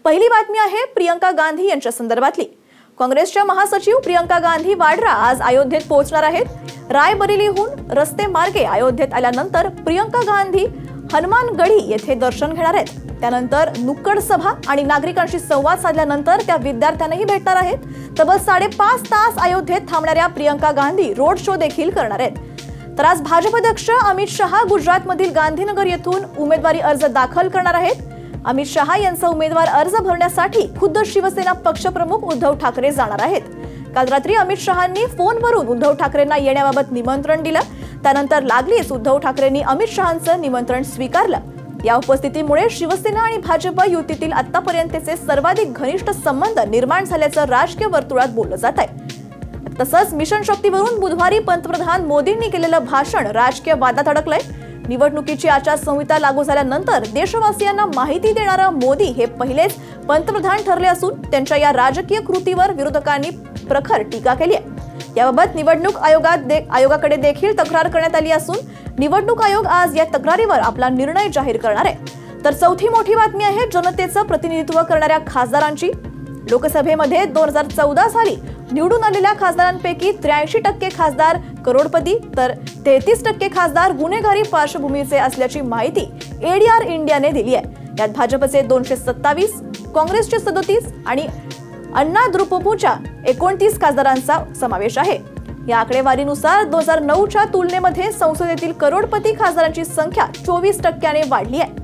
पहिली बातमी आहे प्रियंका गांधी यांच्या संदर्भातली। काँग्रेसच्या महासचिव प्रियंका गांधी वाड्रा आज अयोध्येत पोहोचणार आहेत। रायबरेलीहून रस्ते मार्गे अयोध्येत आल्यानंतर प्रियंका गांधी हनुमानगढी येथे दर्शन घेणार आहेत। त्यानंतर नुक्कड सभा आणि नागरिकांशी संवाद साधल्यानंतर त्या विद्यार्थ्यांनाही भेटणार आहेत। तब्बल 5.5 तास अयोध्येत थांबणाऱ्या प्रियंका गांधी रोड शो देखील करणार आहेत। तर आज भाजप अध्यक्ष अमित शहा गुजरातमधील गांधीनगर येथून उमेदवारी अर्ज दाखल करणार आहेत। अमित शहा यांचा उमेदवार अर्ज भरण्यासाठी खुद्द शिवसेना पक्षप्रमुख उद्धव ठाकरे जाणार आहेत। काल रात्री अमित शहांनी फोनवरून उद्धव ठाकरेंना येण्याबाबत निमंत्रण दिलं। त्यानंतर लागलीच उद्धव ठाकरेंनी अमित शहांचं निमंत्रण स्वीकारलं। या उपस्थितीमुळे शिवसेना आणि भाजप युतीतील आतापर्यंतचे सर्वाधिक घनिष्ठ संबंध निर्माण झाल्याचं राजकीय वर्तुळात बोललं जात आहे। तसंच मिशन शक्तीवरून बुधवारी पंतप्रधान मोदींनी केलेलं भाषण राजकीय वादात अडकलंय। निवडणुकीची आचारसंहिता लागू झाल्यानंतर देशवासियांना माहिती देणारा मोदी हे पहिलेच पंतप्रधान ठरले असून त्यांच्या या राजकीय कृतीवर विरोधकांनी प्रखर टीका केली आहे। याबाबत निवडणूक आयोगाकडे देखील तक्रार करण्यात आली असून निवडणूक आयोग आज या तक्रारीवर आपला निर्णय जाहीर करणार आहे। तर चौथी मोठी बातमी आहे जनतेचं प्रतिनिधित्व करणाऱ्या खासदारांची। लोकसभेमध्ये 2014 साली निवडून आलेल्या खासदारांपैकी 83% खासदार करोडपती तर 33% खासदार गुन्हेगारी पार्श्वभूमीचे असल्याची माहिती एडीआर इंडियाने दिली आहे। यात भाजपचे 227, काँग्रेसचे 37 आणि अण्णा द्रुपच्या 29 खासदारांचा समावेश आहे। या आकडेवारीनुसार 2009च्या तुलनेमध्ये संसदेतील करोडपती खासदारांची संख्या 24% वाढली आहे।